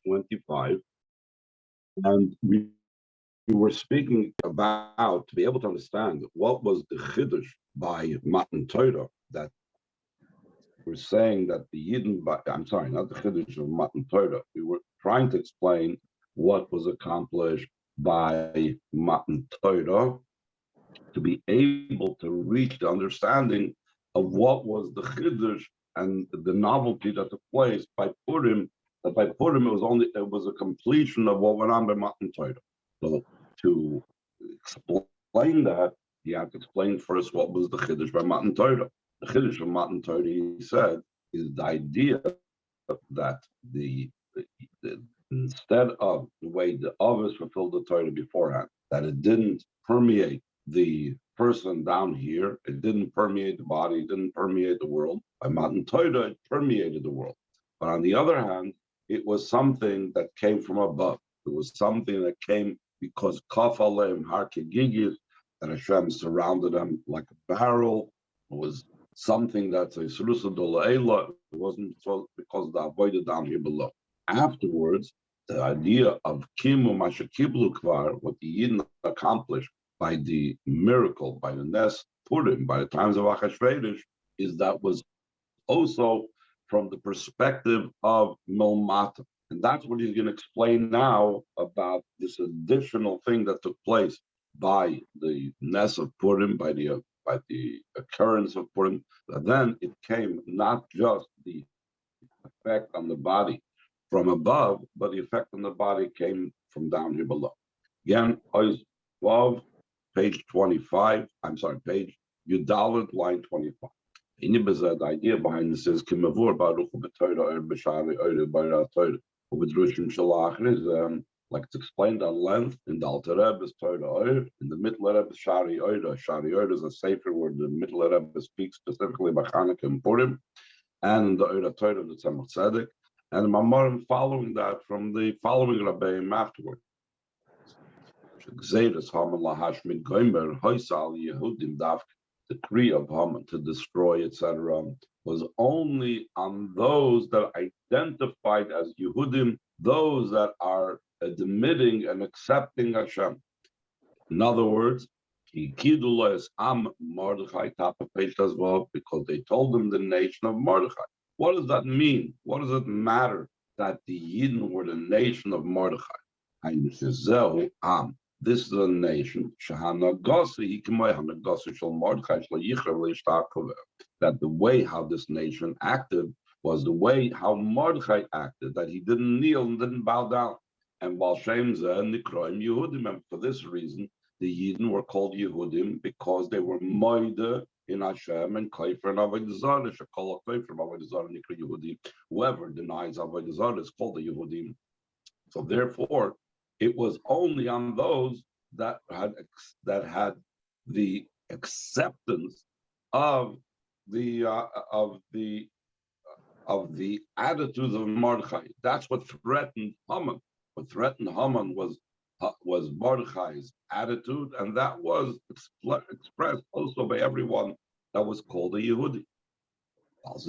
25, and we were speaking about to be able to understand what was the chiddush by Matan Torah that we're saying that the Yidden, I'm sorry, not the chiddush of Matan Torah. We were trying to explain what was accomplished by Matan Torah to be able to reach the understanding of what was the chiddush and the novelty that took place by Purim. That by Purim it was a completion of what went on by Matan Torah. So to explain that, you have to explain first what was the chiddush by Matan Torah. The chiddush of Matan Torah, he said, is the idea that instead of the way the others fulfilled the Torah beforehand, that it didn't permeate the person down here, it didn't permeate the body, it didn't permeate the world. By Matan Torah, it permeated the world. But on the other hand, it was something that came from above. It was something that came because Kaf Aleim Har Kegigis, that Hashem surrounded them like a barrel. It was something that's a Sarusa Dola. It wasn't so because of the avoided down here below. Afterwards, the idea of Kimu Mashakiblu Kvar, what the Yidden accomplished by the miracle, by the Nes Purim, by the times of Achashverosh, is that was also from the perspective of Milmata. And that's what he's going to explain now about this additional thing that took place by the Nes of Purim, by the occurrence of Purim. But then it came not just the effect on the body from above, but the effect on the body came from down here below. Again, Oz page 25, I'm sorry, page Yudalit, line 25. The idea behind this is like it's explained at length in the Alter Rebbe's Torah, in the Middle Rebbe Shari Oida. Shari Oida is a sefer where the Middle Rebbe speaks specifically about Chanukah and Purim, and the Oida Torah of the Tzemach Tzedek, and the Mamorim following that from the following Rabbeim afterwards. The decree of Haman to destroy, etc., was only on those that are identified as Yehudim, those that are admitting and accepting Hashem. In other words, Am Mordechai, top of page as well, because they told them the nation of Mordechai. What does that mean? What does it matter that the Yidden were the nation of Mordechai? Am. This is a nation that the way how this nation acted was the way how Mordechai acted, that he didn't kneel and didn't bow down. And for this reason, the Yidden were called Yehudim because they were moide in Hashem and Kaifer and Avodah Zarah. Shekol Kaifer Avodah Zarah Nikra Yehudim. Whoever denies Avodah Zarah is called a Yehudim. So therefore, it was only on those that had the acceptance of the attitudes of Mordechai. That's what threatened Haman. What threatened Haman was Mordechai's attitude, and that was expressed also by everyone that was called a Yehudi. For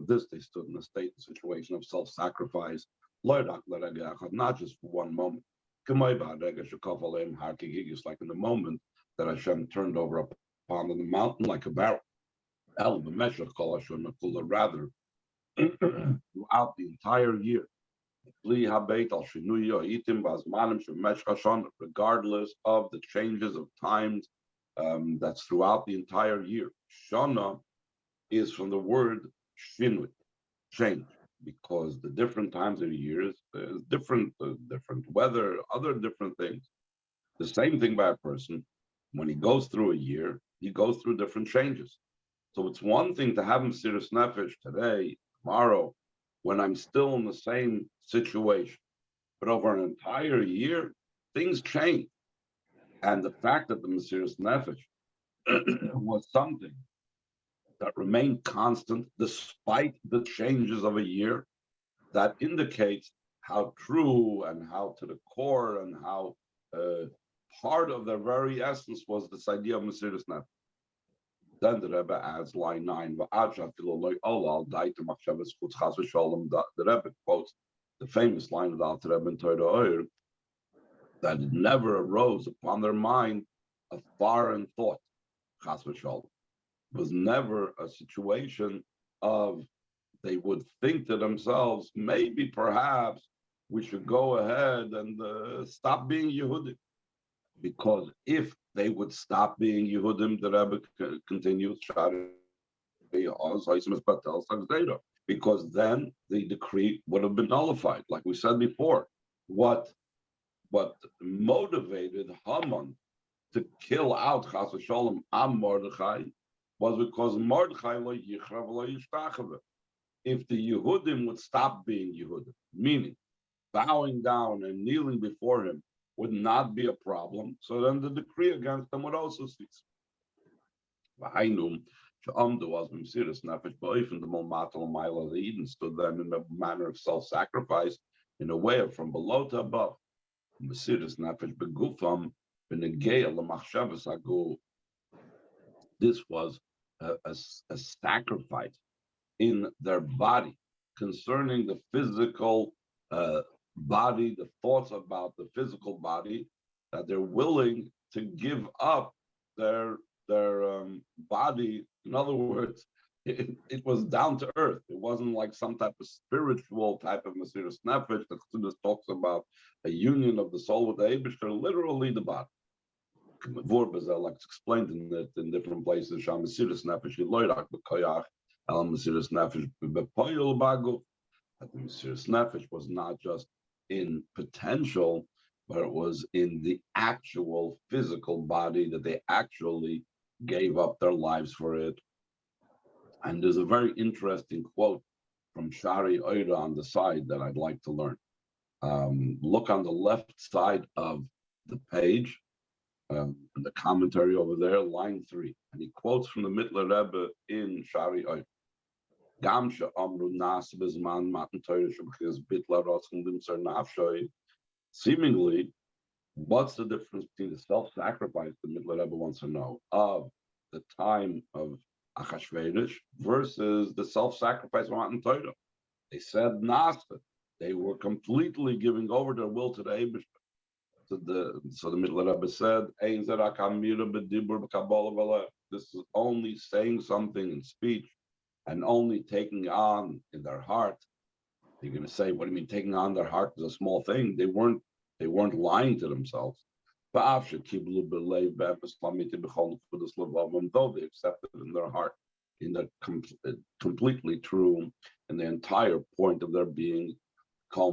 this, they stood in a state and situation of self-sacrifice, not just for one moment. Like in the moment that Hashem turned over upon the mountain like a barrel. Rather, throughout the entire year, regardless of the changes of times, that's throughout the entire year. Shana is from the word shinui, change, because the different times of the years, there's different weather, other different things. The same thing by a person, when he goes through a year, he goes through different changes. So it's one thing to have Mesiras Nefesh today, tomorrow, when I'm still in the same situation. But over an entire year, things change. And the fact that the Mesiras Nefesh was something that remained constant despite the changes of a year, that indicates how true and how to the core and how part of their very essence was this idea of Mesiras Nefesh. Then the Rebbe adds line 9. The Rebbe quotes the famous line of the Alter Rebbe in Torah Oyer, that it never arose upon their mind a foreign thought. Chas v'sholom. It was never a situation of they would think to themselves, maybe perhaps we should go ahead and stop being Yehudim. Because if they would stop being Yehudim, the Rebbe continues, because then the decree would have been nullified. Like we said before, what motivated Haman to kill out Chas v'sholom Am Mordechai was because Mordechai lo yichrav lo yishtachave. If the Yehudim would stop being Yehudim, meaning bowing down and kneeling before him would not be a problem, so then the decree against them would also cease. The Eden stood then in a manner of self-sacrifice, in a way of from below to above. This was a sacrifice in their body concerning the physical body, the thoughts about the physical body, that they're willing to give up their body. In other words, it was down to earth. It wasn't like some type of spiritual type of Mesiras Nefesh that Chassidus talks about, a union of the soul with the Eibishter, literally the body. Like it's explained in different places. Sham Mesiras Nefesh Yiloirak b'koyach el Mesiras Nefesh b'poyel baguf. That the Mesiras Nefesh was not just in potential, but it was in the actual physical body, that they actually gave up their lives for it. And there's a very interesting quote from Shari Oira on the side that I'd like to learn. Look on the left side of the page, the commentary over there, line 3. And he quotes from the Mittler Rebbe in Shari Oira. Seemingly, what's the difference between the self-sacrifice the Mittler Rebbe wants to know of the time of Achashverosh versus the self-sacrifice of Matan Torah? They said Nasa. They were completely giving over their will to the Eibishter. So the Mittler Rebbe said, this is only saying something in speech and only taking on in their heart. You're going to say, what do you mean taking on their heart is a small thing? They weren't lying to themselves. Though they accepted in their heart, in the completely true, and the entire point of their being, still,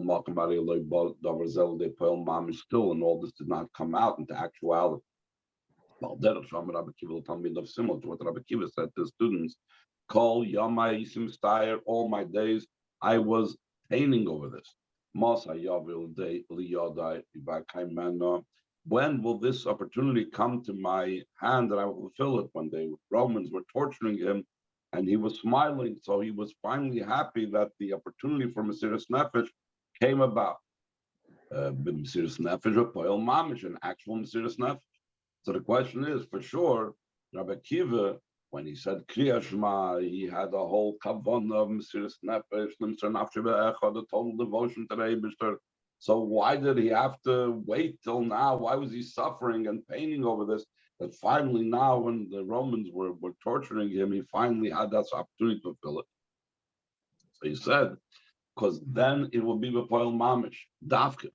and all this did not come out into actuality. Similar to what Rabbi Kiva said to students, all my days I was painting over this. When will this opportunity come to my hand that I will fulfill it? When the Romans were torturing him and he was smiling, so he was finally happy that the opportunity for Mesiras Nefesh came about. Mesiras Nefesh or Poel Mamish, an actual Mesiras Nefesh. So the question is, for sure, Rabbi Kiva, when he said Kriya Shema, he had a whole kavanah of Mesiras Nefesh, the total devotion to the Eibishter. So why did he have to wait till now? Why was he suffering and paining over this? That finally now, when the Romans were torturing him, he finally had that opportunity to fulfill it. So he said, because then it will be B'Poel Mamish, Davke.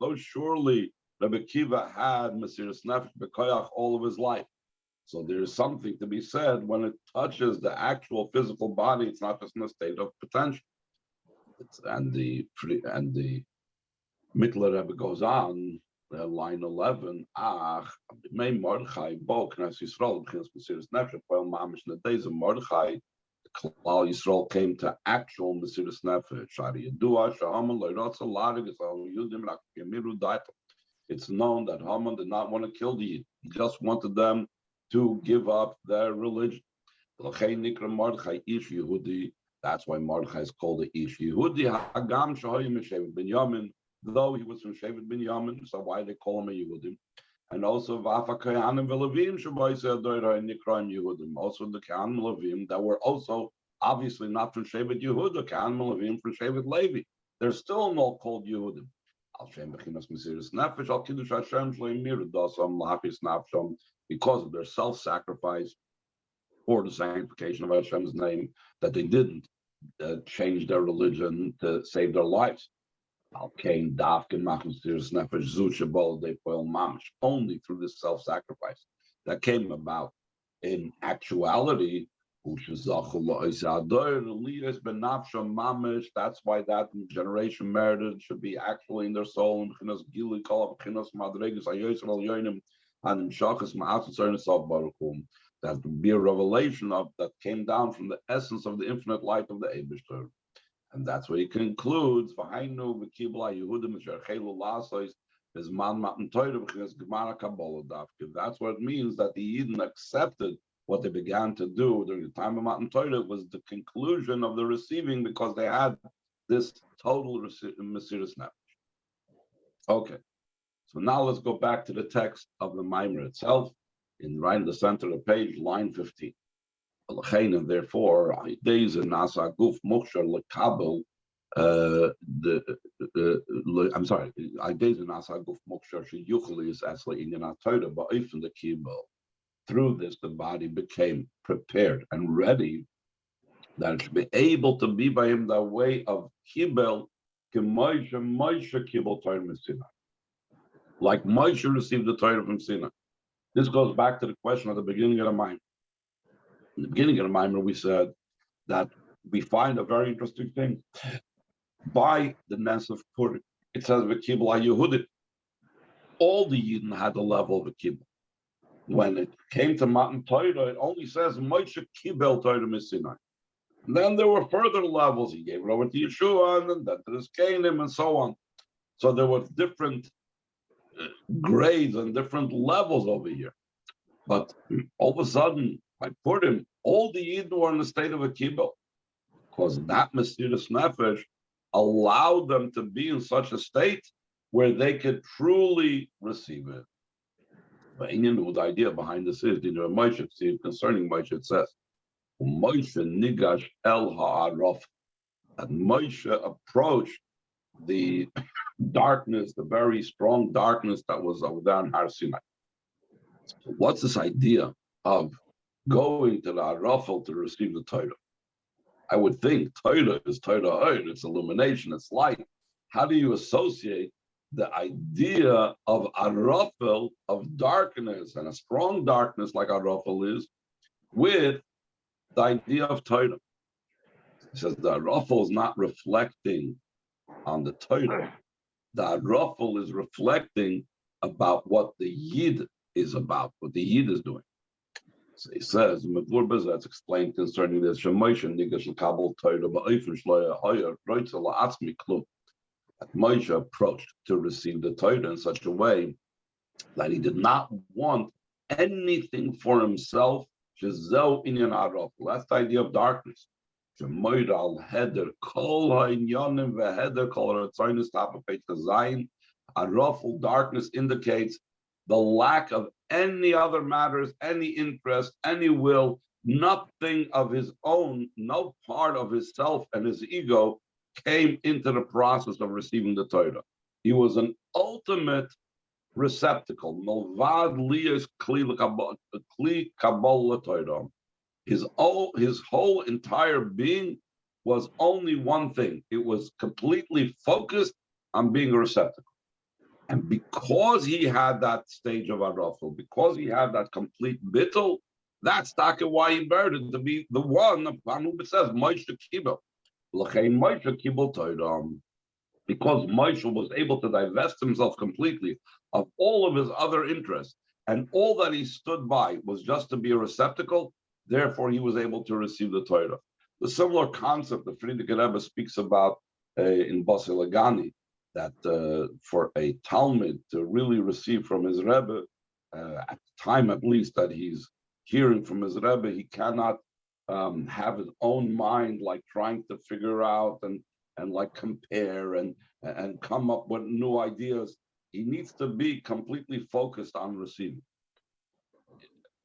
Though surely Rabbi Kiva had Mesiras Nefesh B'Koyach all of his life. So there is something to be said when it touches the actual physical body. It's not just in a state of potential. And the Mittler Rebbe goes on, line 11. May Mordechai bo Knesset Yisrael b'chinas Mesiras Nefesh Poel Mamish. In the days of Mordechai, Klal Yisrael came to actual Mesiras Nefesh. It's known that Haman did not want to kill the Yid. He just wanted them to give up their religion. That's why Mordechai is called the Ish Yehudi. Hagam Shehoyim Shevet Binyamin, though he was from Shevet Binyamin, so why they call him a Yehudim? And also Vafa Kohanim Velavim Shabaisa Doira and Nikran Yehudim. Also the Kohanim Velavim that were also obviously not from Shevet Yehuda, Kohanim Velavim from Shevet Levi. They're still not called Yehudim. Al Shem Bechinas Mesiris Nefesh Al Kiddush Hashem Shleim Mirdasam Lahapis Nafsham, because of their self-sacrifice for the sanctification of Hashem's name, that they didn't change their religion to save their lives. Only through this self-sacrifice that came about. In actuality, that's why that generation merited should be actually in their soul, that would be a revelation of that came down from the essence of the infinite light of the Eibishter. And that's what he concludes. That's what it means, that the Yidden accepted what they began to do during the time of Matan Torah was the conclusion of the receiving, because they had this total Mesiras Nefesh. Okay, so now let's go back to the text of the Maimer itself, right in the center of the page, line 15. And therefore, days in Nasa Guf Moksher Lekabel, I'm sorry, days in Nasa Guf Moksher Sheyuchli is actually in Torah, but even the Kibel. Through this, the body became prepared and ready that it should be able to be by him the way of Kibel, Moshe Kibel Torah from Sinai. Like Moshe received the Torah from Sinai. This goes back to the question at the beginning of the Maimer. In the beginning of the Maimer, we said that we find a very interesting thing. By the Ness of Purim, it says V'kibil HaYehudim. All the Yidden had a level of V'kibil. When it came to Matan Torah, it only says Moshe Kibel Torah Sinai. And then there were further levels. He gave it over to Yeshua, and then to this Canaan, and so on. So there were different grades and different levels over here. But all of a sudden, by Purim, all the Yidden were in the state of a kibbutz, because that Mesiras Nefesh allowed them to be in such a state where they could truly receive it. But the idea behind this is, Moshe, concerning Moshe, it says, Moshe nigash el ha'araf, that Moshe approached the darkness, the very strong darkness that was over there in Har Sinai. So what's this idea of going to the Arafel to receive the Torah? I would think Torah is Torah, it's illumination, it's light. How do you associate the idea of Arafel, of darkness, and a strong darkness like Arafel is, with the idea of Torah? He says the Arafel is not reflecting on the Torah. The Arafel is reflecting about what the Yid is about, what the Yid is doing. So he says, that's explained concerning this. That Moshe approached to receive the Torah in such a way that he did not want anything for himself. That's the idea of darkness. Arafel, darkness, indicates the lack of any other matters, any interest, any will, nothing of his own, no part of his self and his ego came into the process of receiving the Torah. He was an ultimate receptacle. His whole entire being was only one thing. It was completely focused on being a receptacle. And because he had that stage of Arafel, because he had that complete bittul, that's why he merited to be the one upon whom it says Moshe Kibel. Moshe Kibel Torah. Because Moshe was able to divest himself completely of all of his other interests, and all that he stood by was just to be a receptacle, therefore he was able to receive the Torah. The similar concept that Frierdiker Rebbe speaks about in Basel Lagani, that for a Talmud to really receive from his Rebbe, at the time at least that he's hearing from his Rebbe, he cannot have his own mind like trying to figure out and like compare and come up with new ideas. he needs to be completely focused on receiving.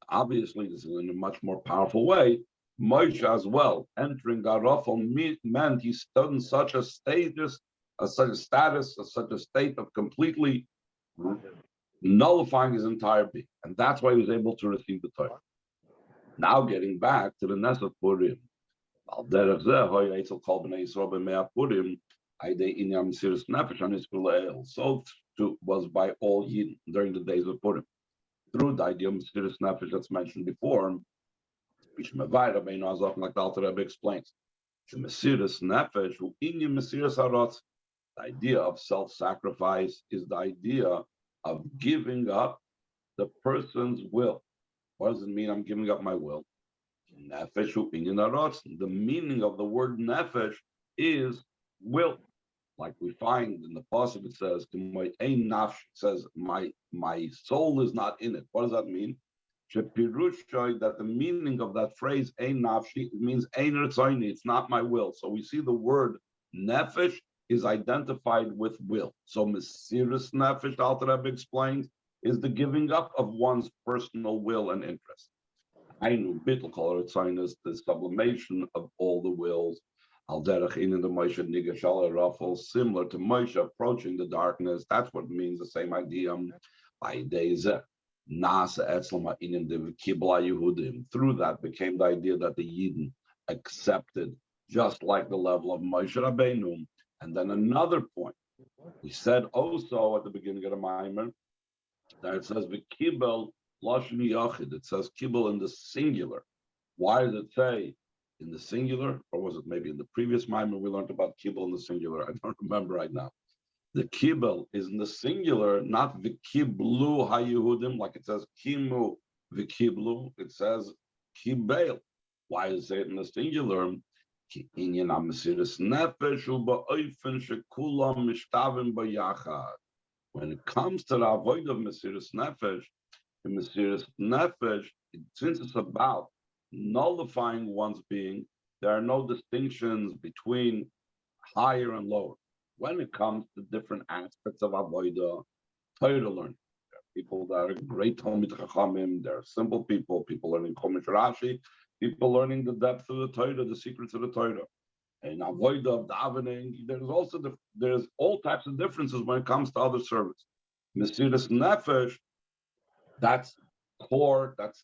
Obviously, this is in a much more powerful way. Moshe as well, entering Garofel meant he stood in such a status, such a status, such a state of completely nullifying his entire being. And that's why he was able to receive the Torah. Now getting back to the Nes of Purim. So too was by all Yidden during the days of Purim. Through the idea of Mesiras Nefesh that's mentioned before, like the Alter Rebbe explains, the Mesiras Nefesh, the idea of self-sacrifice is the idea of giving up the person's will. What does it mean? I'm giving up my will. The meaning of the word nefesh is will. Like we find in the pasuk, it says, it says, my soul is not in it. What does that mean? That the meaning of that phrase, ein nafshi, it means ein ritzoni, it's not my will. So we see the word nefesh is identified with will. So Mesiras Nefesh, Alter Rebbe explains, is the giving up of one's personal will and interest. Ainu bittul kol ritzoni is the sublimation of all the wills. Al derech in the Moshe nigashal rafel, similar to Moshe approaching the darkness. That's what it means. The same idea. By days, nasa etzlama inim de v'kibil Yehudim. Through that became the idea that the Yidden accepted, just like the level of Moshe Rabbeinu. And then another point, we said also at the beginning of the Maimer that it says v'kibil lashon yachid. It says kibel in the singular. Why does it say in the singular, or was it maybe in the previous Maimer we learned about kibel in the singular? I don't remember right now. The kibel is in the singular, not v'kiblu haYehudim, like it says kimu v'kiblu. It says kibel. Why does it say it in the singular? When it comes to the avoid of Mesiras Nefesh, in Mesiras Nefesh, since it's about nullifying one's being, there are no distinctions between higher and lower. When it comes to different aspects of avodah, Torah learning, there are people that are great Talmid Chachamim, there are simple people, people learning Chumash Rashi, people learning the depth of the Torah, the secrets of the Torah. And avodah of davening, there's all types of differences when it comes to other service. Mesiras Nefesh, that's core, that's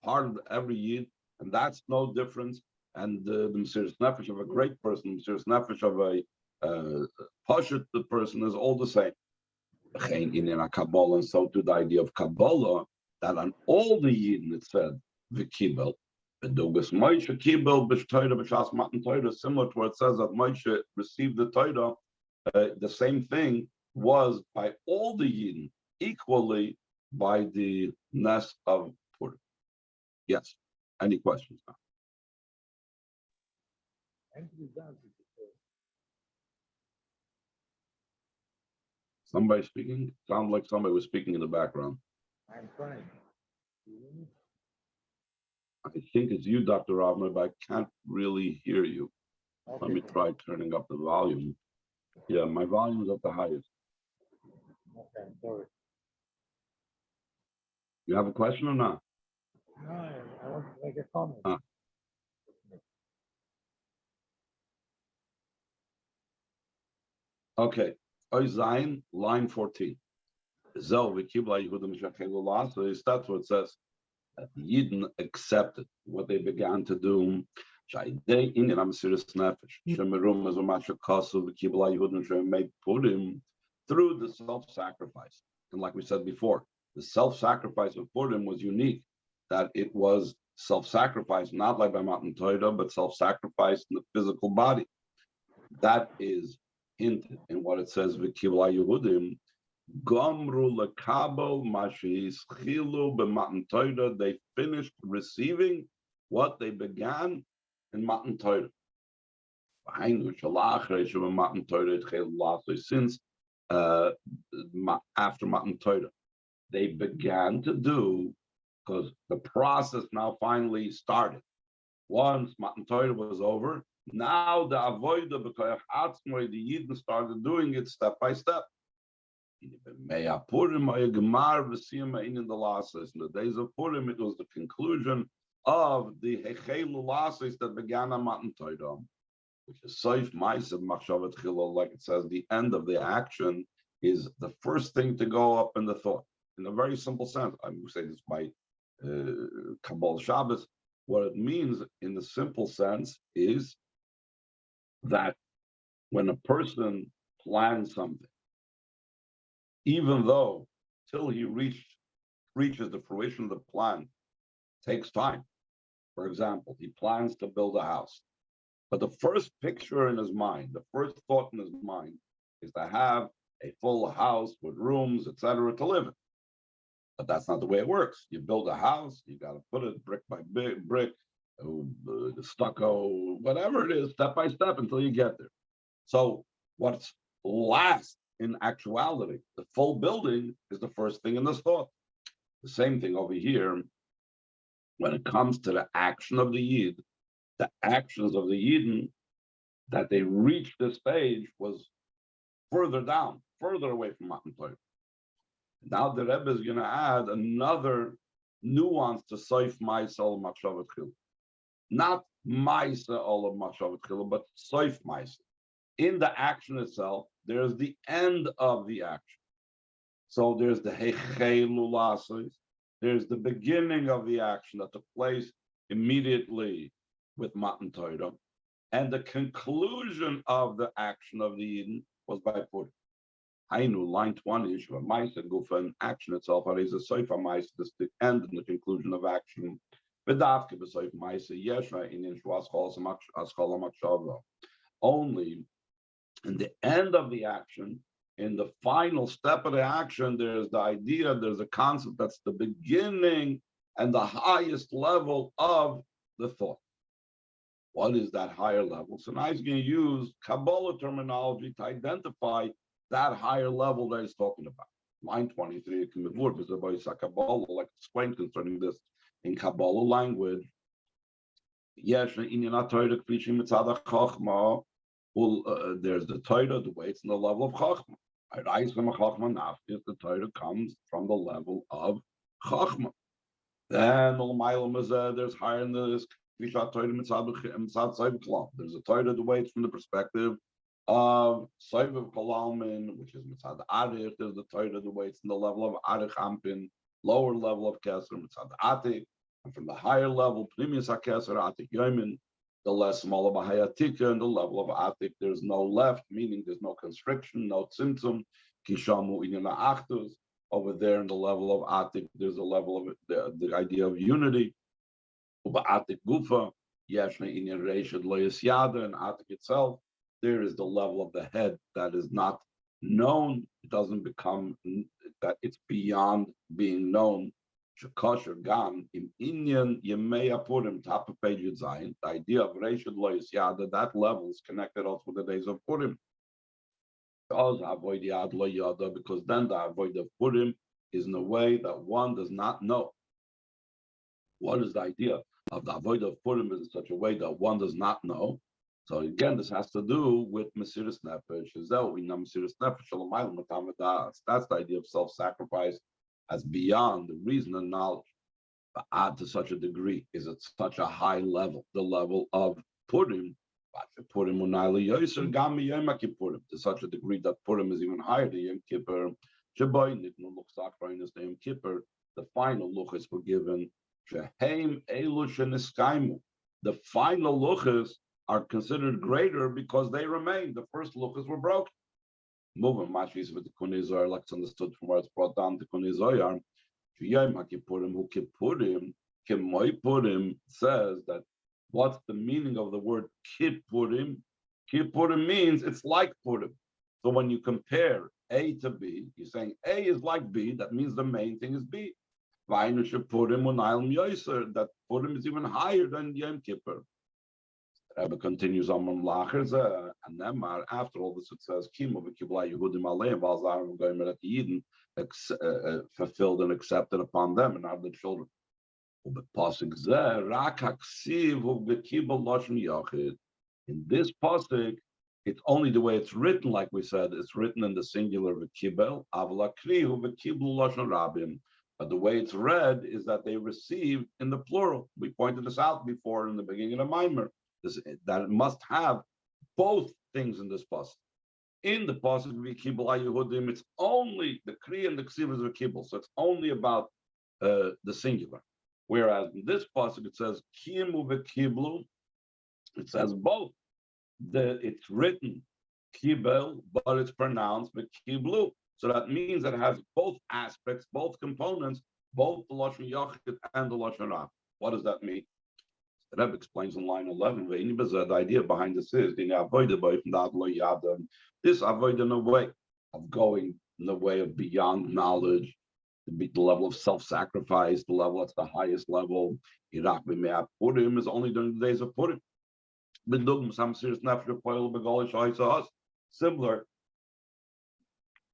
part of every Yid, and that's no difference. And the Mesiras Nefesh of a great person, Mesiras Nefesh of a Pashut, the person is all the same. And so to the idea of Kabbalah, that on all the Yidden it said, v'kibil, v'dugas Moshe kibel b'sh'Torah b'shas matan Torah, similar to what it says that Moshe received the Torah, the same thing was by all the Yidden, equally by the Nes of Purim. Yes. Any questions now? Somebody speaking? Sounds like somebody was speaking in the background. I'm trying. I think it's you, Dr. Ravner, but I can't really hear you. Okay. Let me try turning up the volume. Yeah, my volume is at the highest. Okay, sorry. You have a question or not? No, I want to make a comment. Okay. Oizain, line 14. So that's what it says. That the Yidden accepted what they began to do. Through the self-sacrifice. And like we said before, the self-sacrifice of Purim was unique, that it was self-sacrifice, not like by Matan Torah, but self-sacrifice in the physical body. That is hinted in what it says, v'kibil Yehudim, Gomru lekabel mashis chilu b'matan Torah. They finished receiving what they began in Matan Torah. Since after Matan Torah, they began to do, because the process now finally started. Once Matan Torah was over, now the avodah b'koyach atzmoi, the Yidden started doing it step by step. In the days of Purim, it was the conclusion of the Hechelu Lasis that began on Matan Torah, which is Soif Ma'asav Machshavat Chilul, like it says, the end of the action is the first thing to go up in the thought. In a very simple sense, I would say this by Kabbalah Shabbos. What it means in the simple sense is that when a person plans something, even though till he reaches the fruition of the plan takes time. For example, he plans to build a house, but the first picture in his mind, the first thought in his mind is to have a full house with rooms, etc., to live in. But that's not the way it works. You build a house, you got to put it brick by brick, the stucco, whatever it is, step by step until you get there. So what's last in actuality, the full building, is the first thing in this thought. The same thing over here, when it comes to the action of the Yid, the actions of the Yidden, that they reached this stage was further down, further away from Matan Torah. Now the Rebbe is going to add another nuance to Soif Ma'asav Olam Machshavat Chilul. Not Ma'asav Olam Machshavat Chilul, but Soif Ma'asav. In the action itself, there's the end of the action. So there's the Hechelu Lasis, there's the beginning of the action that took place immediately with Matan Torah, and the conclusion of the action of the Eden was by Purim. Hainu, line 20, Yeshua Ma'asav Gufa, in action itself, is a Soifa Ma'asav, this the end and the conclusion of action. V'davke b'Soif Ma'asav Yeshua in Yeshua Aschala Machshava. Only in the end of the action, in the final step of the action, there's the idea, there's a concept that's the beginning and the highest level of the thought. What is that higher level? So now he's going to use Kabbalah terminology to identify that higher level that he's talking about. Line 23, Kabbalah, like explained concerning this in Kabbalah language. Yes, there's the Torah, the way it's in the level of Chachma. The Torah comes from the level of Chachma. Then there's higher in this. There's a Torah, the way it's from the perspective of Soiv Kalalmin, which is Mitzad Arich. There's the Torah, the way it's in the level of Arich Ampin, lower level of Keser, Mitzad Atik. And from the higher level, Pnimius HaKeser, Atik Yomin, the less smaller Bahayatika, and the level of Atik, there's no left, meaning there's no constriction, no symptom. Kishamu Inyana Achtus. Over there in the level of Atik, there's a level of the idea of unity. Uba Atik Gufa, Yeshna Inyan Reishad Loyas Yada, and Atik itself, there is the level of the head that is not known. It doesn't become that it's beyond being known. Shekosher Gam in Inyan Yemeya Purim, top of page Zayin, the idea of Reishad Loyas Yada, that level is connected also with the days of Purim. Because then the avoid of Purim is in a way that one does not know. What is the idea of the avoid of Purim in such a way that one does not know? So again, this has to do with Mesiras Nefesh. That's the idea of self-sacrifice as beyond the reason and knowledge. But add to such a degree, is it such a high level, the level of Purim, to such a degree that Purim is even higher than Yom Kippur. The final luchas were given. The final luchas are considered greater because they remain. The first luchas were broken. Moving mashis with the Kunei Zohar, like it's understood from where it's brought down to Kunei Zohar. Purim says that what's the meaning of the word Kippurim? Kippurim means it's like Purim. So when you compare A to B, you're saying A is like B, that means the main thing is B. That Purim is even higher than Yom Kippur. Rebbe continues on Lacher, and then after all this it says, V'kibil Yehudim Aleim Valzarim Goymer that the Yidden fulfilled and accepted upon them and not the children. In this pasuk, It's only the way it's written, like we said, it's written in the singular v'kibel, avla krihu v'kiblu lashon rabim. But the way it's read is that they received in the plural. We pointed this out before in the beginning of the Maimer, that it must have both things in this pasuk. In the pasuk v'kibel hiyehudim, it's only the kri and the ksiv is v'kibel, so it's only about the singular. Whereas in this pasuk it says kimu v'kiblu, it says both. It's written kibel, but it's pronounced v'kiblu. So that means that it has both aspects, both components, both the lashon yachid and the lashon rab. What does that mean? The Rebbe explains in line 11. The idea behind this is this avoid in a way of going in the way of beyond knowledge, the level of self-sacrifice, the level that's the highest level. Purim is only during the days of Purim. Similar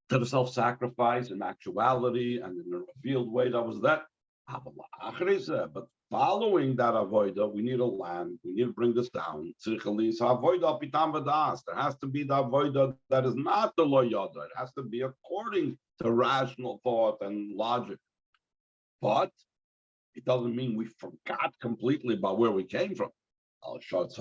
to the self-sacrifice in actuality and in a revealed way, that was that. But following that avoida, we need a land. We need to bring this down. There has to be the avoida that is not the lo yada. It has to be according to rational thought and logic. But it doesn't mean we forgot completely about where we came from. It has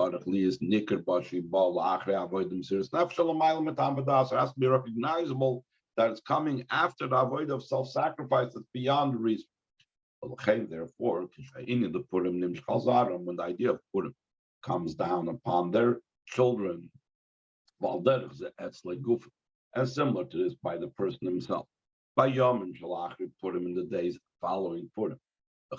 to be recognizable that it's coming after the avoid of self-sacrifice that's beyond reason. Therefore, when the idea of Purim comes down upon their children, and similar to this by the person himself. By Yom and Shalach, Purim in the days following Purim. In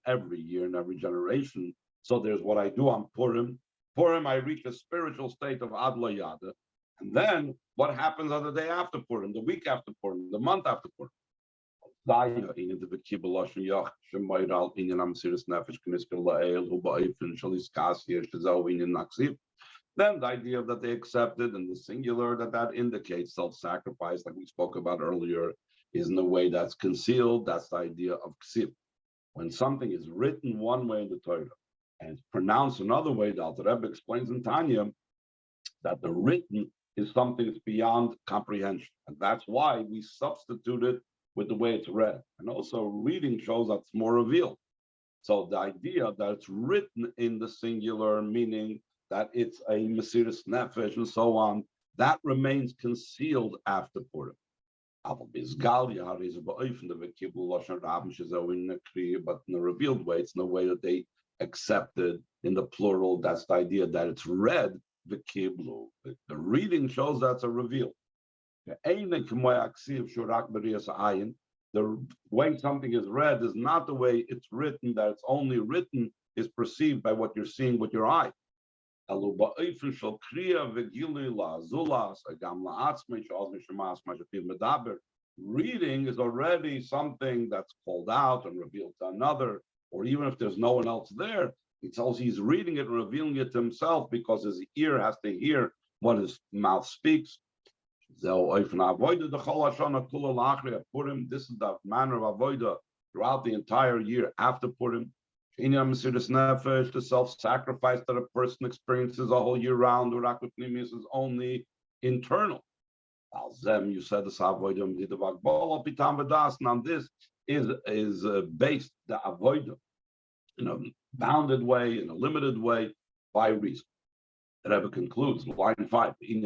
every year, in every generation. So there's what I do on Purim. Purim, I reach a spiritual state of Adla Yada. And then what happens on the day after Purim, the week after Purim, the month after Purim? Then the idea that they accepted and the singular that indicates self-sacrifice, like we spoke about earlier, is in a way that's concealed. That's the idea of ksiv. When something is written one way in the Torah and it's pronounced another way, the Alter Rebbe explains in Tanya that the written is something that's beyond comprehension. And that's why we substitute it with the way it's read. And also reading shows that it's more revealed. So the idea that it's written in the singular, meaning that it's a Mesiras Nefesh and so on, that remains concealed after Purim. But in a revealed way, it's in a way that they accepted in the plural. That's the idea that it's read, v'kiblu. The reading shows that's a reveal. The way something is read is not the way it's written, that it's only written is perceived by what you're seeing with your eye. Reading is already something that's called out and revealed to another, or even if there's no one else there, it's also he's reading it and revealing it to himself because his ear has to hear what his mouth speaks. This is the manner of avoida throughout the entire year after Purim. The self-sacrifice that a person experiences a whole year round, is only internal. You said the avoida, and on this is based the avoida in a bounded way, in a limited way, by reason. The Rebbe concludes, line 5, and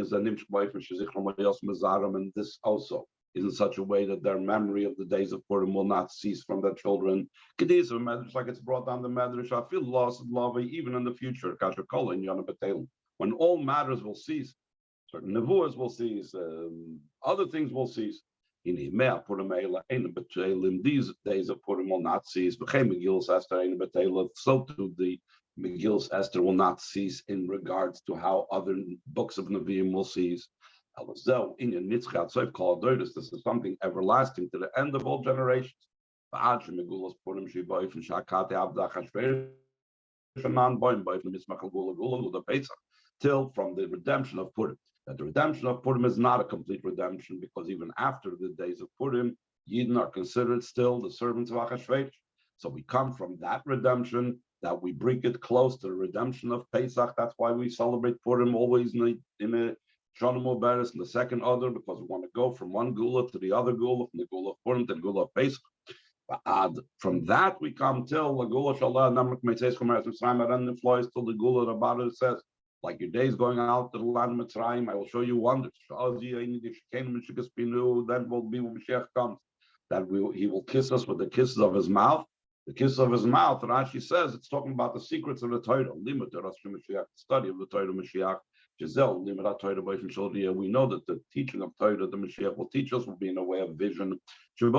this also is in such a way that their memory of the days of Purim will not cease from their children. Like it's brought down the Medrash, I feel lost love even in the future, when all matters will cease, certain nevuahs will cease, other things will cease. These days of Purim will not cease. So too the Megillus Esther will not cease in regards to how other books of Nevi'im will cease. This is something everlasting to the end of all generations. Till from the redemption of Purim. That the redemption of Purim is not a complete redemption, because even after the days of Purim, Yidden are considered still the servants of Achashverosh. So we come from that redemption that we bring it close to the redemption of Pesach. That's why we celebrate Purim always in a Shana Mubarak in the second order, because we want to go from one Gula to the other Gula, from the Gula of Purim to the Gula of Pesach. From that we come till the Gula Shalah Namrik Meitzes Chomeres Mitzrayim and the flows till the Gula Rabbadah says, like your days going out to the land of Mitzrayim, I will show you wonders. Then will be when Mashiach comes, that he will kiss us with the kisses of his mouth. The kiss of his mouth, Rashi says, it's talking about the secrets of the Torah. The study of the Torah Mashiach. We know that the teaching of Torah, the Mashiach will teach us, will be in a way of vision. That's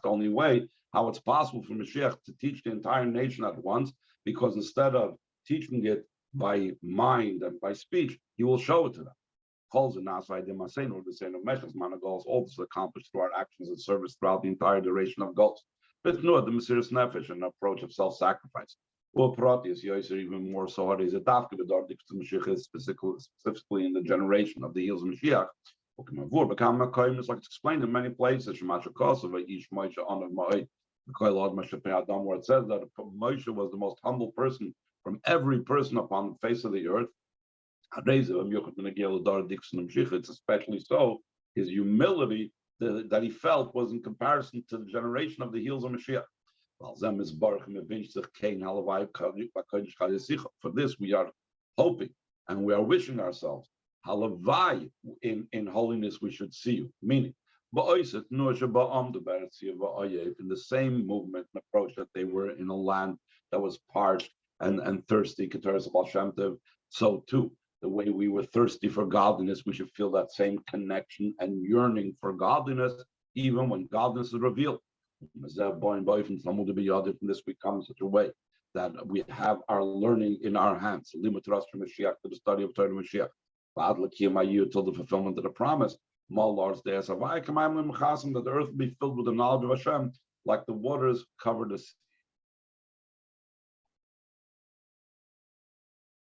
the only way how it's possible for Mashiach to teach the entire nation at once, because instead of teaching it by mind and by speech, he will show it to them. All this is accomplished through our actions and service throughout the entire duration of Golos. But no, the Mesiras Nefesh, an approach of self-sacrifice. Well, Pratius, Yoiser, even more so hard is a Dafka, the Dardik to Mashiach, specifically in the generation of the heels of Mashiach. It's like it's explained in many places, where it says that Moshe was the most humble person from every person upon the face of the earth. It's especially so, his humility that he felt was in comparison to the generation of the heels of Mashiach. For this we are hoping and we are wishing ourselves, halavai, in holiness we should see you. Meaning, in the same movement and approach that they were in a land that was parched and thirsty, so too, the way we were thirsty for godliness, we should feel that same connection and yearning for godliness, even when godliness is revealed. From this we come in such a way that we have our learning in our hands, to the study of Torah Mashiach, till the fulfillment of the promise. That the earth will be filled with the knowledge of Hashem, like the waters cover the